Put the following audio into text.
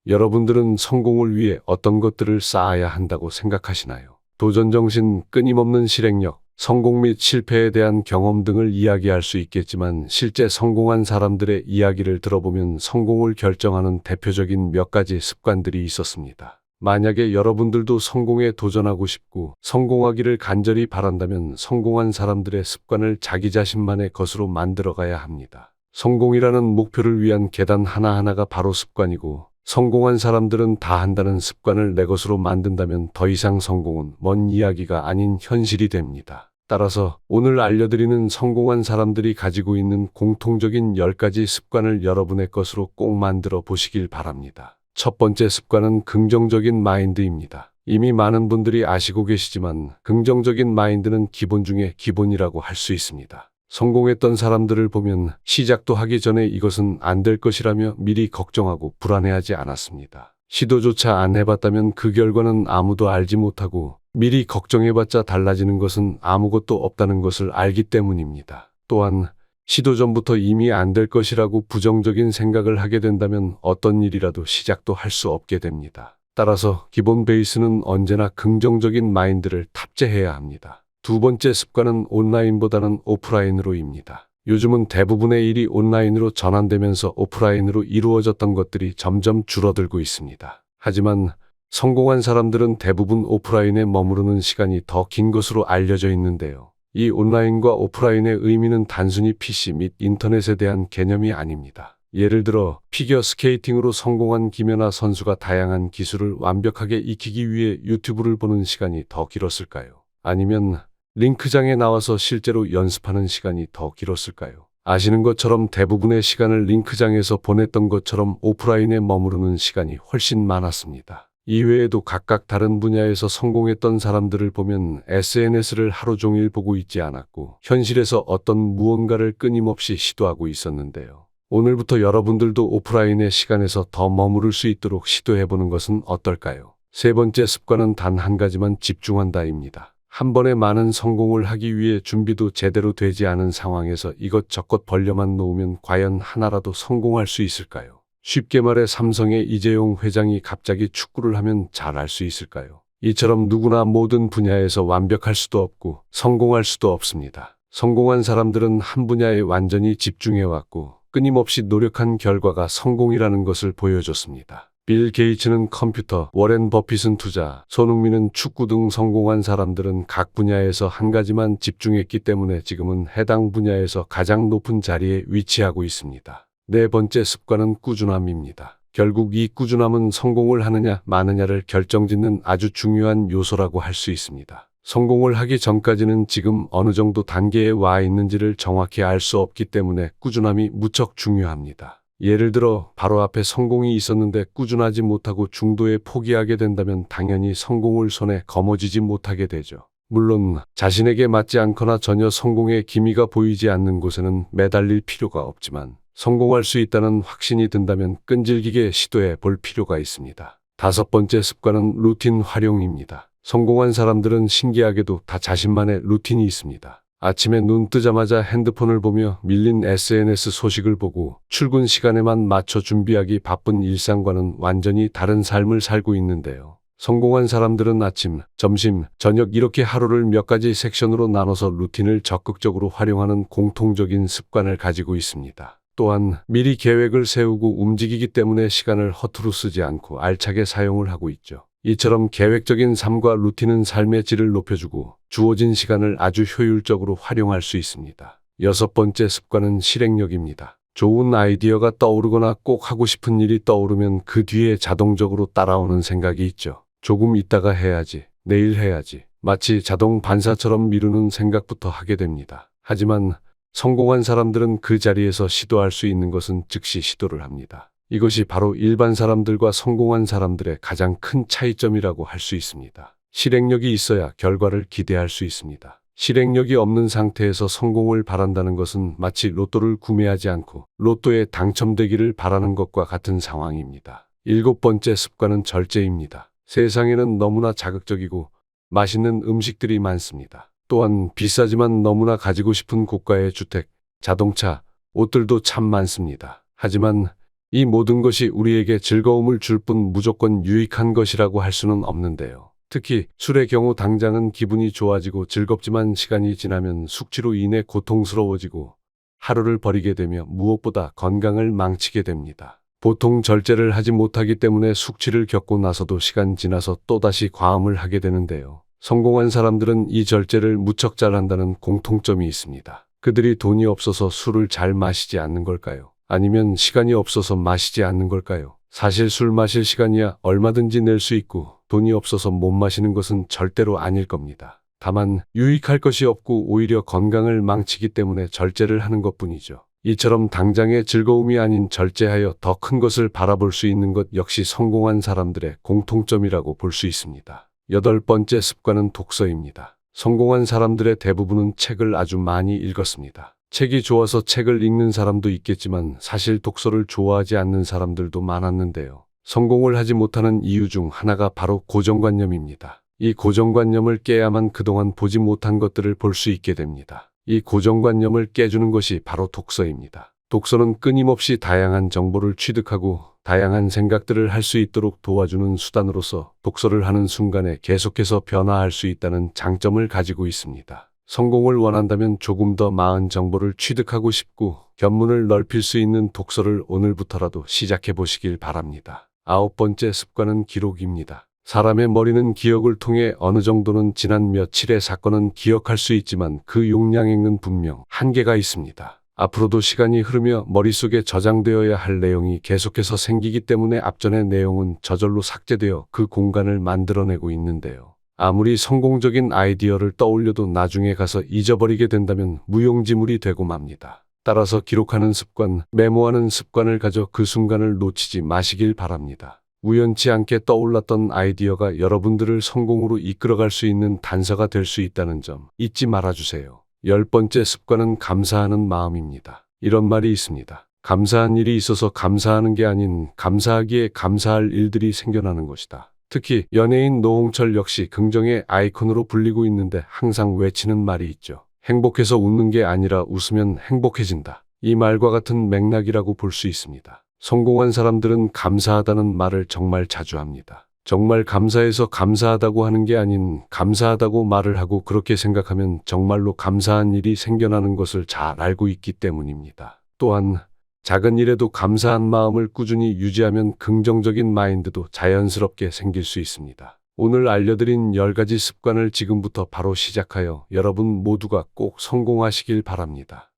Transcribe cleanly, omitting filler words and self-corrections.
여러분들은 성공을 위해 어떤 것들을 쌓아야 한다고 생각하시나요? 도전정신, 끊임없는 실행력, 성공 및 실패에 대한 경험 등을 이야기할 수 있겠지만 실제 성공한 사람들의 이야기를 들어보면 성공을 결정하는 대표적인 몇 가지 습관들이 있었습니다. 만약에 여러분들도 성공에 도전하고 싶고 성공하기를 간절히 바란다면 성공한 사람들의 습관을 자기 자신만의 것으로 만들어가야 합니다. 성공이라는 목표를 위한 계단 하나하나가 바로 습관이고 성공한 사람들은 다 한다는 습관을 내 것으로 만든다면 더 이상 성공은 먼 이야기가 아닌 현실이 됩니다. 따라서 오늘 알려드리는 성공한 사람들이 가지고 있는 공통적인 10가지 습관을 여러분의 것으로 꼭 만들어 보시길 바랍니다. 첫 번째 습관은 긍정적인 마인드입니다. 이미 많은 분들이 아시고 계시지만 긍정적인 마인드는 기본 중에 기본이라고 할 수 있습니다. 성공했던 사람들을 보면 시작도 하기 전에 이것은 안 될 것이라며 미리 걱정하고 불안해하지 않았습니다. 시도조차 안 해봤다면 그 결과는 아무도 알지 못하고 미리 걱정해봤자 달라지는 것은 아무것도 없다는 것을 알기 때문입니다. 또한 시도 전부터 이미 안 될 것이라고 부정적인 생각을 하게 된다면 어떤 일이라도 시작도 할 수 없게 됩니다. 따라서 기본 베이스는 언제나 긍정적인 마인드를 탑재해야 합니다. 두 번째 습관은 온라인보다는 오프라인으로입니다. 요즘은 대부분의 일이 온라인으로 전환되면서 오프라인으로 이루어졌던 것들이 점점 줄어들고 있습니다. 하지만 성공한 사람들은 대부분 오프라인에 머무르는 시간이 더 긴 것으로 알려져 있는데요. 이 온라인과 오프라인의 의미는 단순히 PC 및 인터넷에 대한 개념이 아닙니다. 예를 들어 피겨 스케이팅으로 성공한 김연아 선수가 다양한 기술을 완벽하게 익히기 위해 유튜브를 보는 시간이 더 길었을까요? 아니면 링크장에 나와서 실제로 연습하는 시간이 더 길었을까요? 아시는 것처럼 대부분의 시간을 링크장에서 보냈던 것처럼 오프라인에 머무르는 시간이 훨씬 많았습니다. 이외에도 각각 다른 분야에서 성공했던 사람들을 보면 SNS를 하루 종일 보고 있지 않았고 현실에서 어떤 무언가를 끊임없이 시도하고 있었는데요. 오늘부터 여러분들도 오프라인의 시간에서 더 머무를 수 있도록 시도해보는 것은 어떨까요? 세 번째 습관은 단 한 가지만 집중한다입니다. 한 번에 많은 성공을 하기 위해 준비도 제대로 되지 않은 상황에서 이것저것 벌려만 놓으면 과연 하나라도 성공할 수 있을까요? 쉽게 말해 삼성의 이재용 회장이 갑자기 축구를 하면 잘할 수 있을까요? 이처럼 누구나 모든 분야에서 완벽할 수도 없고 성공할 수도 없습니다. 성공한 사람들은 한 분야에 완전히 집중해왔고 끊임없이 노력한 결과가 성공이라는 것을 보여줬습니다. 빌 게이츠는 컴퓨터, 워렌 버핏은 투자, 손흥민은 축구 등 성공한 사람들은 각 분야에서 한 가지만 집중했기 때문에 지금은 해당 분야에서 가장 높은 자리에 위치하고 있습니다. 네 번째 습관은 꾸준함입니다. 결국 이 꾸준함은 성공을 하느냐 마느냐를 결정짓는 아주 중요한 요소라고 할 수 있습니다. 성공을 하기 전까지는 지금 어느 정도 단계에 와 있는지를 정확히 알 수 없기 때문에 꾸준함이 무척 중요합니다. 예를 들어 바로 앞에 성공이 있었는데 꾸준하지 못하고 중도에 포기하게 된다면 당연히 성공을 손에 거머쥐지 못하게 되죠. 물론 자신에게 맞지 않거나 전혀 성공의 기미가 보이지 않는 곳에는 매달릴 필요가 없지만 성공할 수 있다는 확신이 든다면 끈질기게 시도해 볼 필요가 있습니다. 다섯 번째 습관은 루틴 활용입니다. 성공한 사람들은 신기하게도 다 자신만의 루틴이 있습니다. 아침에 눈 뜨자마자 핸드폰을 보며 밀린 SNS 소식을 보고 출근 시간에만 맞춰 준비하기 바쁜 일상과는 완전히 다른 삶을 살고 있는데요. 성공한 사람들은 아침, 점심, 저녁 이렇게 하루를 몇 가지 섹션으로 나눠서 루틴을 적극적으로 활용하는 공통적인 습관을 가지고 있습니다. 또한 미리 계획을 세우고 움직이기 때문에 시간을 허투루 쓰지 않고 알차게 사용을 하고 있죠. 이처럼 계획적인 삶과 루틴은 삶의 질을 높여주고 주어진 시간을 아주 효율적으로 활용할 수 있습니다. 여섯 번째 습관은 실행력입니다. 좋은 아이디어가 떠오르거나 꼭 하고 싶은 일이 떠오르면 그 뒤에 자동적으로 따라오는 생각이 있죠. 조금 있다가 해야지, 내일 해야지. 마치 자동 반사처럼 미루는 생각부터 하게 됩니다. 하지만 성공한 사람들은 그 자리에서 시도할 수 있는 것은 즉시 시도를 합니다. 이것이 바로 일반 사람들과 성공한 사람들의 가장 큰 차이점이라고 할 수 있습니다. 실행력이 있어야 결과를 기대할 수 있습니다. 실행력이 없는 상태에서 성공을 바란다는 것은 마치 로또를 구매하지 않고 로또에 당첨되기를 바라는 것과 같은 상황입니다. 일곱 번째 습관은 절제입니다. 세상에는 너무나 자극적이고 맛있는 음식들이 많습니다. 또한 비싸지만 너무나 가지고 싶은 고가의 주택, 자동차, 옷들도 참 많습니다. 하지만 이 모든 것이 우리에게 즐거움을 줄 뿐 무조건 유익한 것이라고 할 수는 없는데요. 특히 술의 경우 당장은 기분이 좋아지고 즐겁지만 시간이 지나면 숙취로 인해 고통스러워지고 하루를 버리게 되며 무엇보다 건강을 망치게 됩니다. 보통 절제를 하지 못하기 때문에 숙취를 겪고 나서도 시간 지나서 또다시 과음을 하게 되는데요. 성공한 사람들은 이 절제를 무척 잘한다는 공통점이 있습니다. 그들이 돈이 없어서 술을 잘 마시지 않는 걸까요? 아니면 시간이 없어서 마시지 않는 걸까요? 사실 술 마실 시간이야 얼마든지 낼 수 있고 돈이 없어서 못 마시는 것은 절대로 아닐 겁니다. 다만 유익할 것이 없고 오히려 건강을 망치기 때문에 절제를 하는 것뿐이죠. 이처럼 당장의 즐거움이 아닌 절제하여 더 큰 것을 바라볼 수 있는 것 역시 성공한 사람들의 공통점이라고 볼 수 있습니다. 8번째 습관은 독서입니다. 성공한 사람들의 대부분은 책을 아주 많이 읽었습니다. 책이 좋아서 책을 읽는 사람도 있겠지만 사실 독서를 좋아하지 않는 사람들도 많았는데요. 성공을 하지 못하는 이유 중 하나가 바로 고정관념입니다. 이 고정관념을 깨야만 그동안 보지 못한 것들을 볼 수 있게 됩니다. 이 고정관념을 깨주는 것이 바로 독서입니다. 독서는 끊임없이 다양한 정보를 취득하고 다양한 생각들을 할 수 있도록 도와주는 수단으로서 독서를 하는 순간에 계속해서 변화할 수 있다는 장점을 가지고 있습니다. 성공을 원한다면 조금 더 많은 정보를 취득하고 싶고 견문을 넓힐 수 있는 독서를 오늘부터라도 시작해 보시길 바랍니다. 9번째 습관은 기록입니다. 사람의 머리는 기억을 통해 어느 정도는 지난 며칠의 사건은 기억할 수 있지만 그 용량에는 분명 한계가 있습니다. 앞으로도 시간이 흐르며 머릿속에 저장되어야 할 내용이 계속해서 생기기 때문에 앞전의 내용은 저절로 삭제되어 그 공간을 만들어내고 있는데요. 아무리 성공적인 아이디어를 떠올려도 나중에 가서 잊어버리게 된다면 무용지물이 되고 맙니다. 따라서 기록하는 습관, 메모하는 습관을 가져 그 순간을 놓치지 마시길 바랍니다. 우연치 않게 떠올랐던 아이디어가 여러분들을 성공으로 이끌어갈 수 있는 단서가 될 수 있다는 점 잊지 말아주세요. 10번째 습관은 감사하는 마음입니다. 이런 말이 있습니다. 감사한 일이 있어서 감사하는 게 아닌 감사하기에 감사할 일들이 생겨나는 것이다. 특히 연예인 노홍철 역시 긍정의 아이콘으로 불리고 있는데 항상 외치는 말이 있죠. 행복해서 웃는 게 아니라 웃으면 행복해진다. 이 말과 같은 맥락이라고 볼 수 있습니다. 성공한 사람들은 감사하다는 말을 정말 자주 합니다. 정말 감사해서 감사하다고 하는 게 아닌 감사하다고 말을 하고 그렇게 생각하면 정말로 감사한 일이 생겨나는 것을 잘 알고 있기 때문입니다. 또한 작은 일에도 감사한 마음을 꾸준히 유지하면 긍정적인 마인드도 자연스럽게 생길 수 있습니다. 오늘 알려드린 10가지 습관을 지금부터 바로 시작하여 여러분 모두가 꼭 성공하시길 바랍니다.